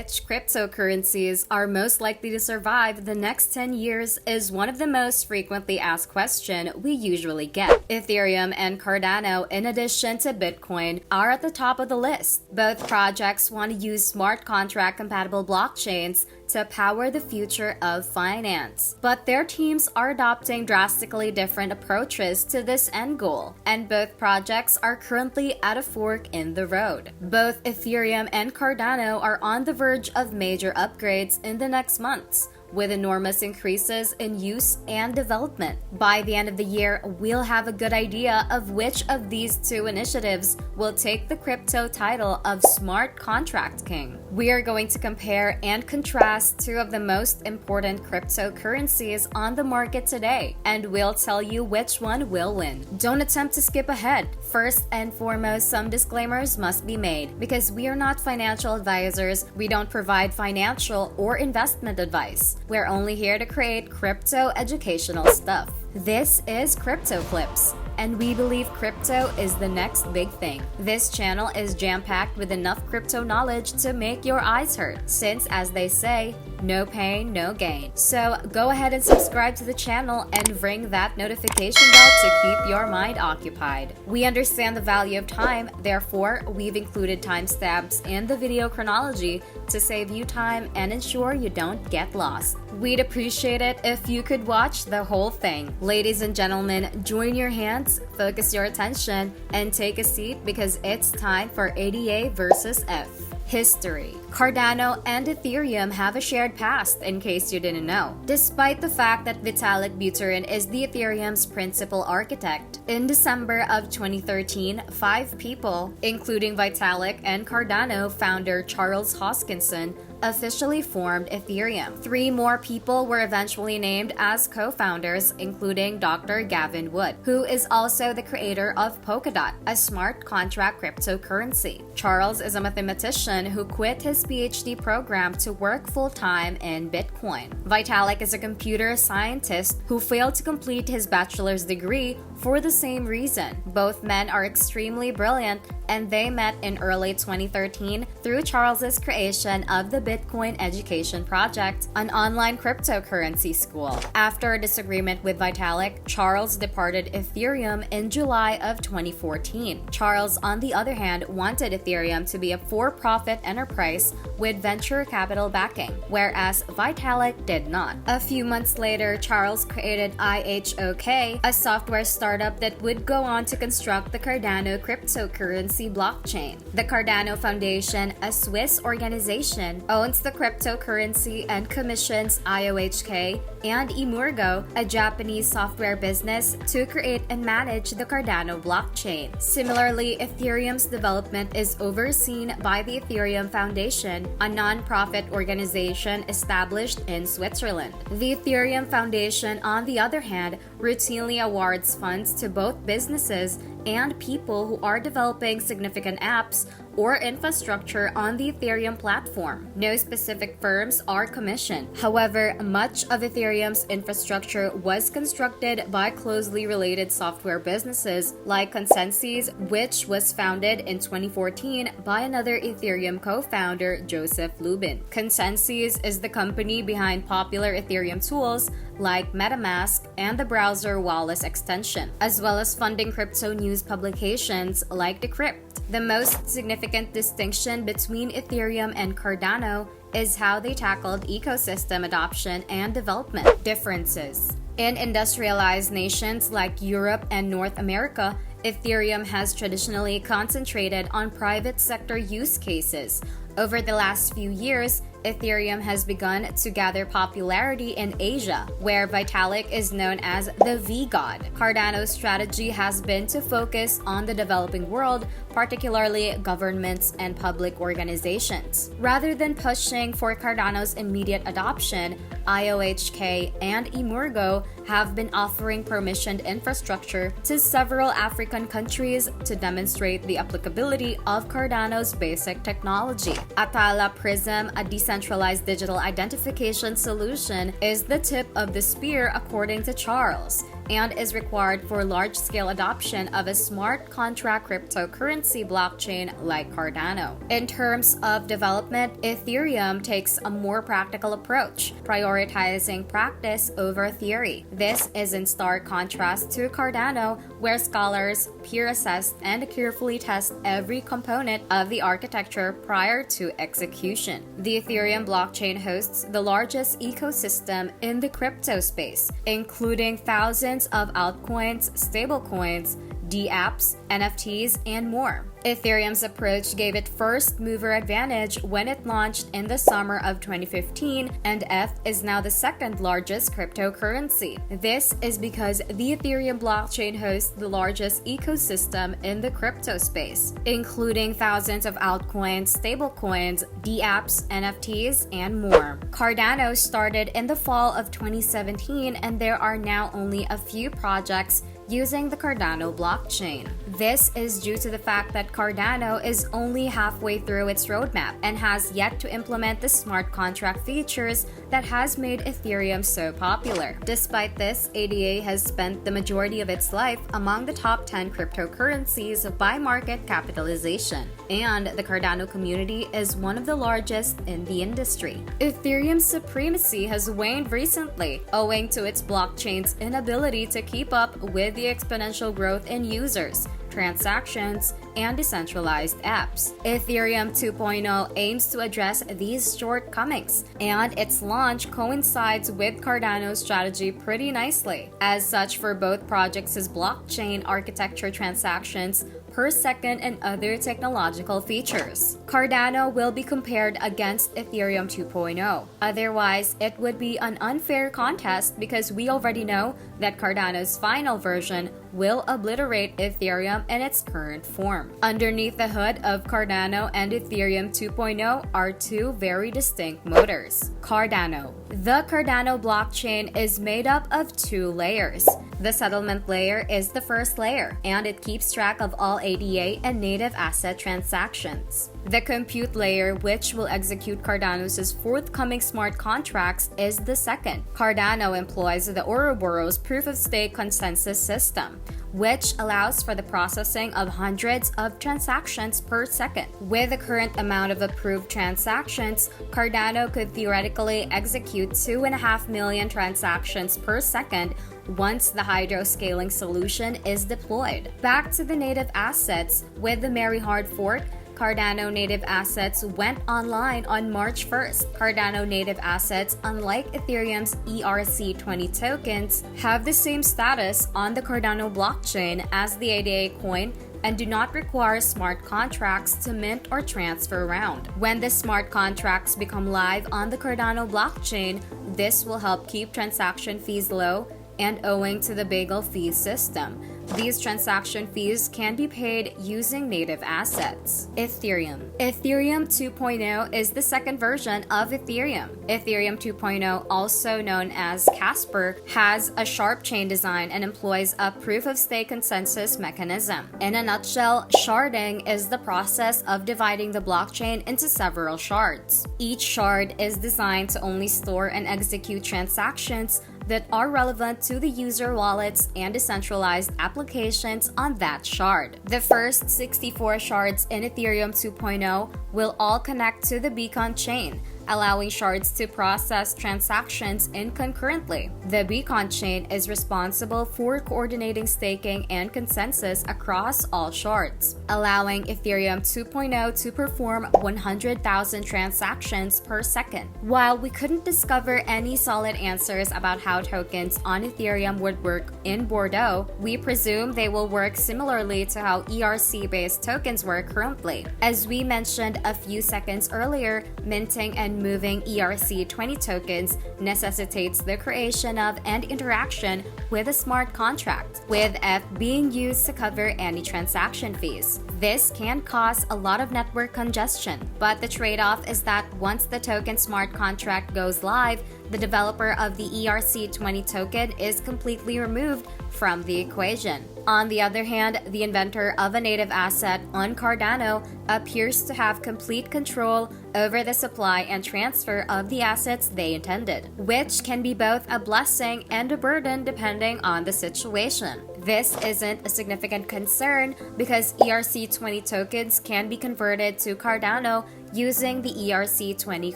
which cryptocurrencies are most likely to survive the next 10 years is one of the most frequently asked questions we usually get. Ethereum and Cardano, in addition to Bitcoin, are at the top of the list. Both projects want to use smart contract-compatible blockchains to power the future of finance. But their teams are adopting drastically different approaches to this end goal, and both projects are currently at a fork in the road. Both Ethereum and Cardano are on the verge of major upgrades in the next months, with enormous increases in use and development. By the end of the year, we'll have a good idea of which of these two initiatives will take the crypto title of Smart Contract King. We are going to compare and contrast two of the most important cryptocurrencies on the market today, and we'll tell you which one will win. Don't attempt to skip ahead. First and foremost, some disclaimers must be made. Because we are not financial advisors, we don't provide financial or investment advice. We're only here to create crypto educational stuff. This is Crypto Clips, and we believe crypto is the next big thing. This channel is jam-packed with enough crypto knowledge to make your eyes hurt, since, as they say, no pain, no gain. So go ahead and subscribe to the channel and ring that notification bell to keep your mind occupied. We understand the value of time, therefore we've included timestamps in the video chronology to save you time and ensure you don't get lost. We'd appreciate it if you could watch the whole thing. Ladies and gentlemen, join your hands, focus your attention, and take a seat because it's time for ADA versus F. History. Cardano and Ethereum have a shared past, in case you didn't know. Despite the fact that Vitalik Buterin is the Ethereum's principal architect, in December of 2013, 5 people, including Vitalik and Cardano founder Charles Hoskinson, officially formed Ethereum. 3 more people were eventually named as co-founders, including Dr. Gavin Wood, who is also the creator of Polkadot, a smart contract cryptocurrency. Charles is a mathematician who quit his PhD program to work full-time in Bitcoin. Vitalik is a computer scientist who failed to complete his bachelor's degree for the same reason. Both men are extremely brilliant, and they met in early 2013 through Charles's creation of the Bitcoin Education Project, an online cryptocurrency school. After a disagreement with Vitalik, Charles departed Ethereum in July of 2014. Charles, on the other hand, wanted Ethereum to be a for-profit enterprise with venture capital backing, whereas Vitalik did not. A few months later, Charles created IHOK, a software startup that would go on to construct the Cardano cryptocurrency blockchain. The Cardano Foundation, a Swiss organization, owns the cryptocurrency and commissions IOHK and Emurgo, a Japanese software business, to create and manage the Cardano blockchain. Similarly, Ethereum's development is overseen by the Ethereum Foundation, a non-profit organization established in Switzerland. The Ethereum Foundation, on the other hand, routinely awards funds to both businesses and people who are developing significant apps or infrastructure on the Ethereum platform. No specific firms are commissioned. However, much of Ethereum's infrastructure was constructed by closely related software businesses like Consensys, which was founded in 2014 by another Ethereum co-founder, Joseph Lubin. Consensys is the company behind popular Ethereum tools like MetaMask and the browser Wallace extension, as well as funding crypto news publications like Decrypt. The most significant distinction between Ethereum and Cardano is how they tackled ecosystem adoption and development differences. In industrialized nations like Europe and North America, Ethereum has traditionally concentrated on private sector use cases. Over the last few years, Ethereum has begun to gather popularity in Asia, where Vitalik is known as the V-God. Cardano's strategy has been to focus on the developing world, particularly governments and public organizations. Rather than pushing for Cardano's immediate adoption, IOHK and Emurgo have been offering permissioned infrastructure to several African countries to demonstrate the applicability of Cardano's basic technology. Atala Prism, a decentralized digital identification solution, is the tip of the spear according to Charles. and is required for large-scale adoption of a smart contract cryptocurrency blockchain like Cardano. In terms of development, Ethereum takes a more practical approach, prioritizing practice over theory. This is in stark contrast to Cardano, where scholars peer assess and carefully test every component of the architecture prior to execution. The Ethereum blockchain hosts the largest ecosystem in the crypto space, including thousands of altcoins, stablecoins, dApps, NFTs, and more. Ethereum's approach gave it first-mover advantage when it launched in the summer of 2015, and ETH is now the second largest cryptocurrency. This is because the Ethereum blockchain hosts the largest ecosystem in the crypto space, including thousands of altcoins, stablecoins, dApps, NFTs, and more. Cardano started in the fall of 2017, and there are now only a few projects using the Cardano blockchain. This is due to the fact that Cardano is only halfway through its roadmap and has yet to implement the smart contract features that has made Ethereum so popular. Despite this, ADA has spent the majority of its life among the top 10 cryptocurrencies by market capitalization, and the Cardano community is one of the largest in the industry. Ethereum's supremacy has waned recently, owing to its blockchain's inability to keep up with the exponential growth in users, transactions, and decentralized apps. Ethereum 2.0 aims to address these shortcomings, and its launch coincides with Cardano's strategy pretty nicely. As such, for both projects' blockchain architecture, transactions per second, and other technological features, Cardano will be compared against Ethereum 2.0. Otherwise, it would be an unfair contest because we already know that Cardano's final version will obliterate Ethereum in its current form. Underneath the hood of Cardano and Ethereum 2.0 are two very distinct motors. Cardano. The Cardano blockchain is made up of two layers. The settlement layer is the first layer, and it keeps track of all ADA and native asset transactions. The compute layer, which will execute Cardano's forthcoming smart contracts, is the second. Cardano employs the Ouroboros proof-of-stake consensus system, which allows for the processing of hundreds of transactions per second. With the current amount of approved transactions, Cardano could theoretically execute 2.5 million transactions per second once the hydro-scaling solution is deployed. Back to the native assets, with the Merry hard fork, Cardano native assets went online on March 1st. Cardano native assets, unlike Ethereum's ERC20 tokens, have the same status on the Cardano blockchain as the ADA coin and do not require smart contracts to mint or transfer around. When the smart contracts become live on the Cardano blockchain, this will help keep transaction fees low and owing to the bagel fee system. These transaction fees can be paid using native assets. Ethereum. Ethereum 2.0 is the second version of Ethereum. Ethereum 2.0, also known as Casper, has a sharp chain design and employs a proof-of-stake consensus mechanism. In a nutshell, sharding is the process of dividing the blockchain into several shards. Each shard is designed to only store and execute transactions that are relevant to the user wallets and decentralized applications on that shard. The first 64 shards in Ethereum 2.0 will all connect to the Beacon chain, allowing shards to process transactions concurrently. The Beacon chain is responsible for coordinating staking and consensus across all shards, allowing Ethereum 2.0 to perform 100,000 transactions per second. While we couldn't discover any solid answers about how tokens on Ethereum would work in Bordeaux, we presume they will work similarly to how ERC-based tokens work currently. As we mentioned a few seconds earlier, minting and moving ERC20 tokens necessitates the creation of and interaction with a smart contract, with ETH being used to cover any transaction fees. This can cause a lot of network congestion, but the trade-off is that once the token smart contract goes live, the developer of the ERC20 token is completely removed from the equation. On the other hand, the inventor of a native asset on Cardano appears to have complete control over the supply and transfer of the assets they intended, which can be both a blessing and a burden depending on the situation. This isn't a significant concern because ERC20 tokens can be converted to Cardano using the ERC20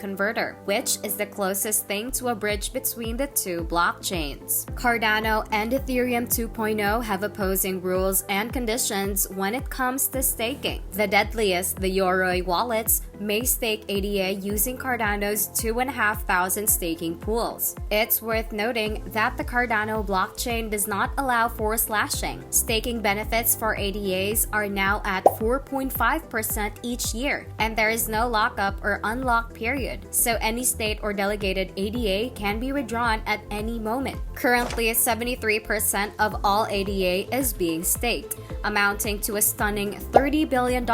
converter, which is the closest thing to a bridge between the two blockchains. Cardano and Ethereum 2.0 have opposing rules and conditions when it comes to staking. The deadliest, the Yoroi wallets, may stake ADA using Cardano's 2,500 staking pools. It's worth noting that the Cardano blockchain does not allow for slashing. Staking benefits for ADAs are now at 4.5% each year, and there is no lockup or unlock period, so any state or delegated ADA can be withdrawn at any moment. Currently, 73% of all ADA is being staked, amounting to a stunning $30 billion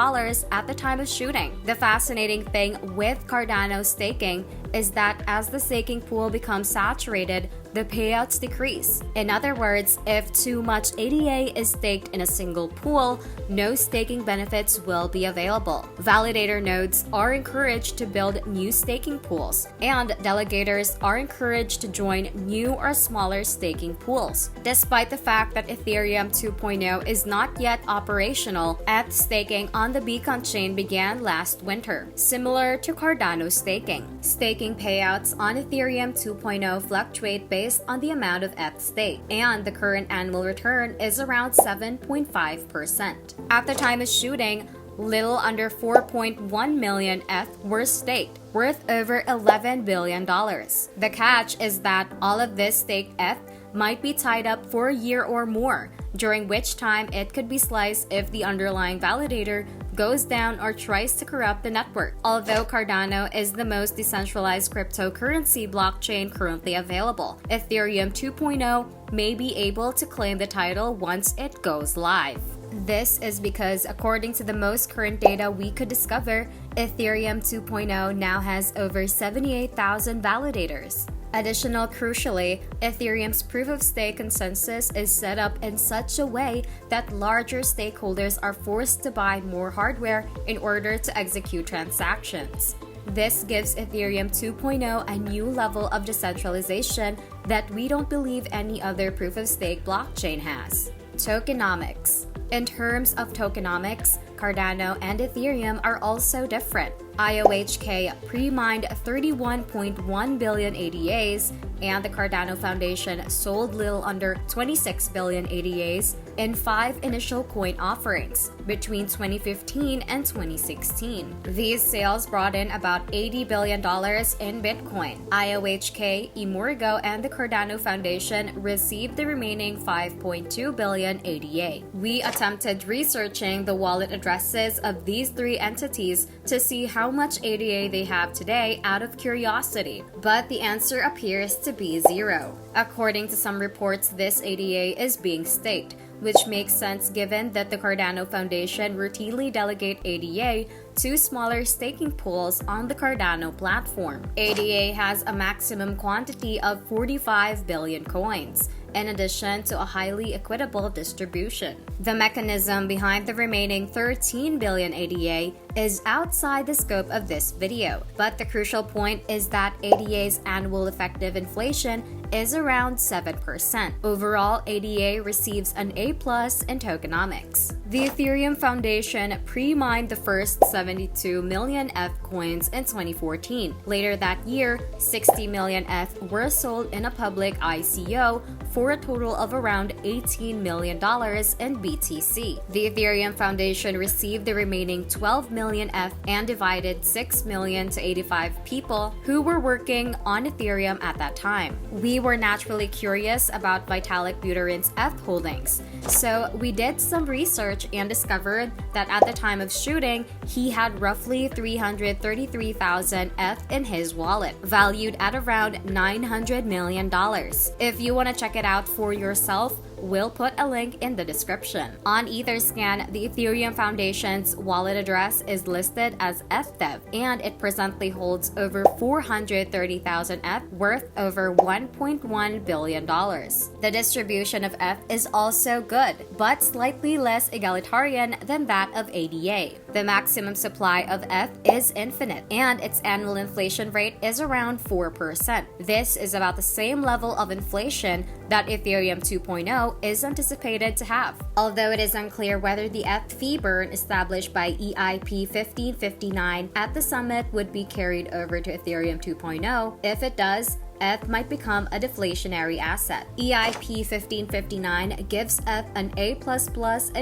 at the time of shooting. The fascinating thing with Cardano staking is that as the staking pool becomes saturated, the payouts decrease. In other words, if too much ADA is staked in a single pool, no staking benefits will be available. Validator nodes are encouraged to build new staking pools, and delegators are encouraged to join new or smaller staking pools. Despite the fact that Ethereum 2.0 is not yet operational, ETH staking on the Beacon chain began last winter, similar to Cardano staking. Staking payouts on Ethereum 2.0 fluctuate based on the amount of ETH staked, and the current annual return is around 7.5%. At the time of shooting, little under 4.1 million ETH were staked, worth over $11 billion. The catch is that all of this staked ETH might be tied up for a year or more, during which time it could be sliced if the underlying validator goes down or tries to corrupt the network. Although Cardano is the most decentralized cryptocurrency blockchain currently available, Ethereum 2.0 may be able to claim the title once it goes live. This is because, according to the most current data we could discover, Ethereum 2.0 now has over 78,000 validators. Crucially, Ethereum's proof-of-stake consensus is set up in such a way that larger stakeholders are forced to buy more hardware in order to execute transactions. This gives Ethereum 2.0 a new level of decentralization that we don't believe any other proof-of-stake blockchain has. Tokenomics. In terms of tokenomics, Cardano and Ethereum are also different. IOHK pre-mined 31.1 billion ADAs, and the Cardano Foundation sold little under 26 billion ADAs in 5 initial coin offerings between 2015 and 2016. These sales brought in about $80 billion in Bitcoin. IOHK, Emorgo, and the Cardano Foundation received the remaining 5.2 billion ADA. We attempted researching the wallet addresses of these 3 entities to see how much ADA they have today out of curiosity, but the answer appears to be 0. According to some reports, this ADA is being staked, which makes sense given that the Cardano Foundation routinely delegate ADA to smaller staking pools on the Cardano platform. ADA has a maximum quantity of 45 billion coins, in addition to a highly equitable distribution. The mechanism behind the remaining 13 billion ADA is outside the scope of this video, but the crucial point is that ADA's annual effective inflation is around 7%. Overall, ADA receives an A+ in tokenomics. The Ethereum Foundation pre-mined the first 72 million ETH coins in 2014. Later that year, 60 million ETH were sold in a public ICO for a total of around $18 million in BTC. The Ethereum Foundation received the remaining 12 million ETH and divided 6 million to 85 people who were working on Ethereum at that time. We were naturally curious about Vitalik Buterin's ETH holdings, so we did some research and discovered that at the time of shooting, he had roughly 333,000 ETH in his wallet, valued at around $900 million. If you want to check it out for yourself, we'll put a link in the description. On Etherscan, the Ethereum Foundation's wallet address is listed as FDEV, and it presently holds over 430,000 ETH, worth over $1.1 billion. The distribution of ETH is also good, but slightly less egalitarian than that of ADA. The maximum supply of ETH is infinite, and its annual inflation rate is around 4%. This is about the same level of inflation that Ethereum 2.0 is anticipated to have. Although it is unclear whether the ETH fee burn established by EIP 1559 at the summit would be carried over to Ethereum 2.0, if it does, ETH might become a deflationary asset. EIP 1559 gives ETH an A++ in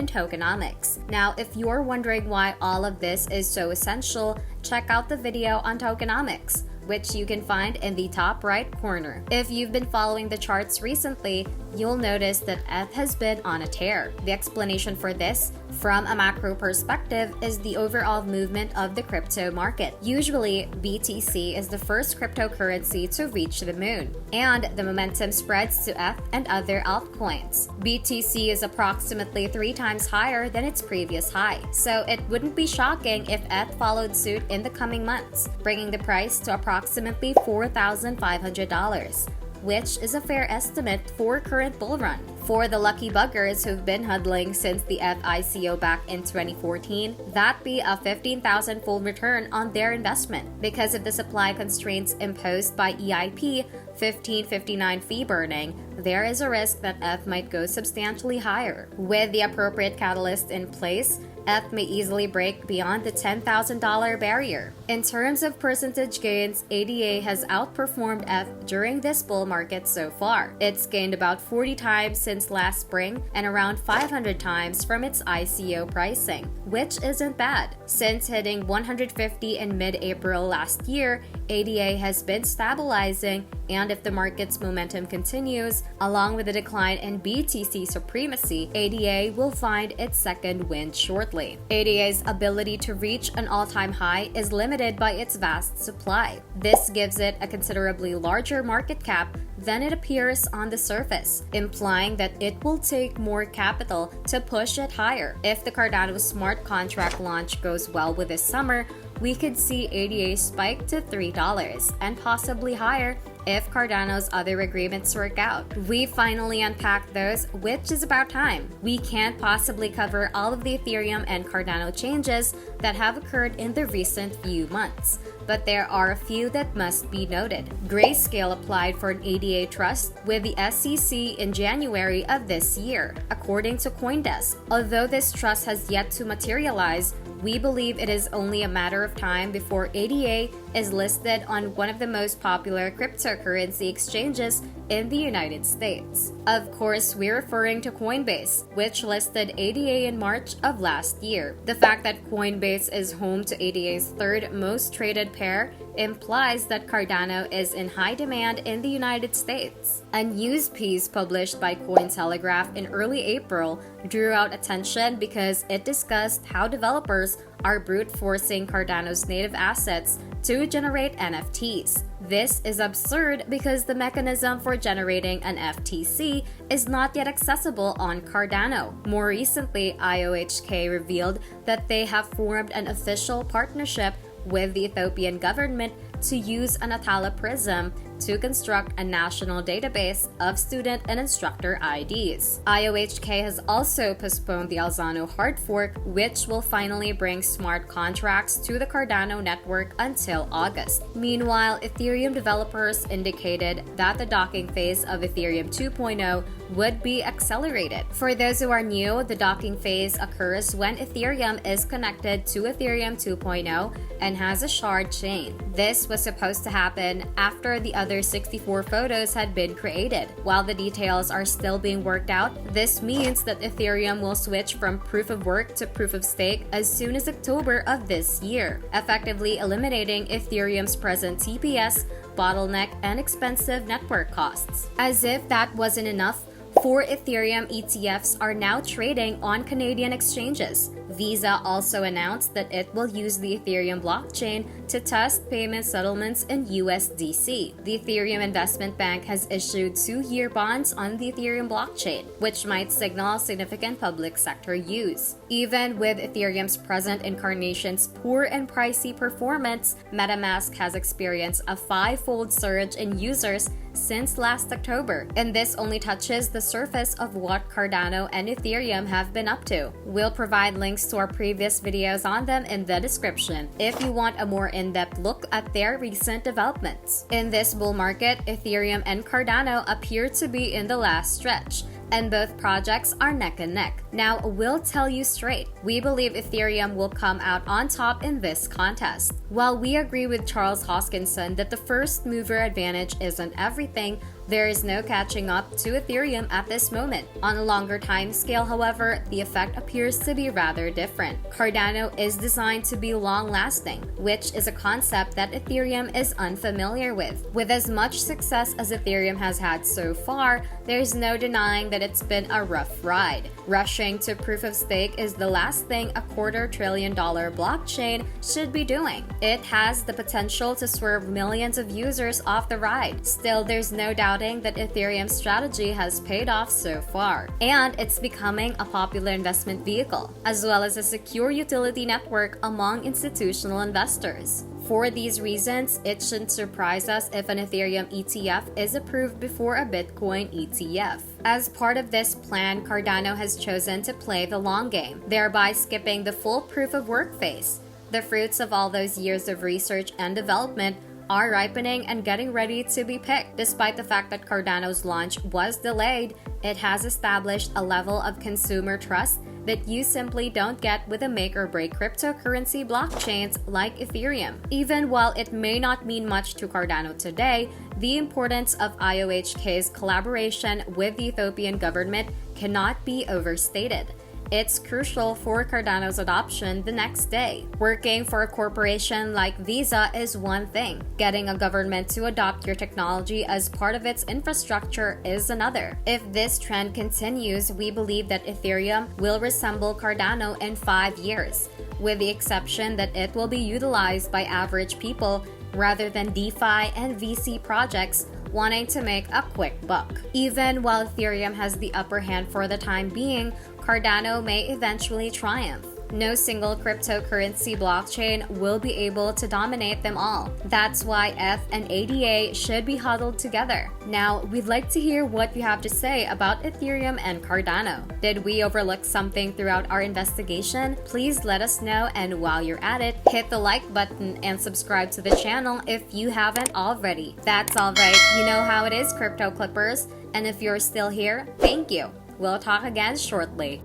tokenomics. Now, if you're wondering why all of this is so essential, check out the video on tokenomics, which you can find in the top right corner. If you've been following the charts recently, you'll notice that ETH has been on a tear. The explanation for this, from a macro perspective, is the overall movement of the crypto market. Usually, BTC is the first cryptocurrency to reach the moon, and the momentum spreads to ETH and other altcoins. BTC is approximately 3 times higher than its previous high, so it wouldn't be shocking if ETH followed suit in the coming months, bringing the price to approximately $4,500. Which is a fair estimate for current bull run. For the lucky buggers who've been huddling since the ETH ICO back in 2014, that'd be a 15,000-fold return on their investment. Because of the supply constraints imposed by EIP 1559 fee burning, there is a risk that ETH might go substantially higher. With the appropriate catalyst in place, ETH may easily break beyond the $10,000 barrier. In terms of percentage gains, ADA has outperformed ETH during this bull market so far. It's gained about 40 times since last spring and around 500 times from its ICO pricing, which isn't bad. Since hitting 150 in mid-April last year, ADA has been stabilizing, and if the market's momentum continues, along with the decline in BTC supremacy, ADA will find its second wind shortly. ADA's ability to reach an all-time high is limited by its vast supply. This gives it a considerably larger market cap than it appears on the surface, implying that it will take more capital to push it higher. If the Cardano smart contract launch goes well with this summer, we could see ADA spike to $3 and possibly higher if Cardano's other agreements work out. We finally unpacked those, which is about time. We can't possibly cover all of the Ethereum and Cardano changes that have occurred in the recent few months, but there are a few that must be noted. Grayscale applied for an ADA trust with the SEC in January of this year, according to CoinDesk. Although this trust has yet to materialize, we believe it is only a matter of time before ADA is listed on one of the most popular cryptocurrency exchanges in the United States. Of course, we're referring to Coinbase, which listed ADA in March of last year. The fact that Coinbase is home to ADA's third most traded pair implies that Cardano is in high demand in the United States. A news piece published by Cointelegraph in early April drew out attention because it discussed how developers are brute forcing Cardano's native assets to generate NFTs. This is absurd because the mechanism for generating an FTC is not yet accessible on Cardano. More recently, IOHK revealed that they have formed an official partnership with the Ethiopian government to use an Atala Prism to construct a national database of student and instructor IDs. IOHK has also postponed the Alzano hard fork, which will finally bring smart contracts to the Cardano network until August. Meanwhile, Ethereum developers indicated that the docking phase of Ethereum 2.0 would be accelerated. For those who are new, the docking phase occurs when Ethereum is connected to Ethereum 2.0 and has a shard chain. This was supposed to happen after the other 64 photos had been created. While the details are still being worked out, this means that Ethereum will switch from proof of work to proof of stake as soon as October of this year, effectively eliminating Ethereum's present TPS, bottleneck, and expensive network costs. As if that wasn't enough, 4 Ethereum ETFs are now trading on Canadian exchanges. Visa also announced that it will use the Ethereum blockchain to test payment settlements in USDC. The Ethereum Investment Bank has issued 2-year bonds on the Ethereum blockchain, which might signal significant public sector use. Even with Ethereum's present incarnation's poor and pricey performance, MetaMask has experienced a 5-fold surge in users since last October, and this only touches the surface of what Cardano and Ethereum have been up to. We'll provide links to our previous videos on them in the description if you want a more in-depth look at their recent developments. In this bull market, Ethereum and Cardano appear to be in the last stretch, and both projects are neck and neck. Now, we'll tell you straight, we believe Ethereum will come out on top in this contest. While we agree with Charles Hoskinson that the first mover advantage isn't everything, there is no catching up to Ethereum at this moment. On a longer time scale, however, the effect appears to be rather different. Cardano is designed to be long-lasting, which is a concept that Ethereum is unfamiliar with. With as much success as Ethereum has had so far, there's no denying that it's been a rough ride. Rushing to proof of stake is the last thing a $250 billion blockchain should be doing. It has the potential to swerve millions of users off the ride. Still, there's no doubting that Ethereum's strategy has paid off so far, and it's becoming a popular investment vehicle, as well as a secure utility network among institutional investors. For these reasons, it shouldn't surprise us if an Ethereum ETF is approved before a Bitcoin ETF. As part of this plan, Cardano has chosen to play the long game, thereby skipping the full proof of work phase. The fruits of all those years of research and development are ripening and getting ready to be picked. Despite the fact that Cardano's launch was delayed, it has established a level of consumer trust that you simply don't get with a make-or-break cryptocurrency blockchains like Ethereum. Even while it may not mean much to Cardano today, the importance of IOHK's collaboration with the Ethiopian government cannot be overstated. It's crucial for Cardano's adoption the next day. Working for a corporation like Visa is one thing. Getting a government to adopt your technology as part of its infrastructure is another. If this trend continues, we believe that Ethereum will resemble Cardano in 5 years, with the exception that it will be utilized by average people rather than DeFi and VC projects wanting to make a quick buck. Even while Ethereum has the upper hand for the time being, Cardano may eventually triumph. No single cryptocurrency blockchain will be able to dominate them all. That's why ETH and ADA should be huddled together. Now, we'd like to hear what you have to say about Ethereum and Cardano. Did we overlook something throughout our investigation? Please let us know, and while you're at it, hit the like button and subscribe to the channel if you haven't already. That's all right, you know how it is, Crypto Clippers, and if you're still here, thank you. We'll talk again shortly.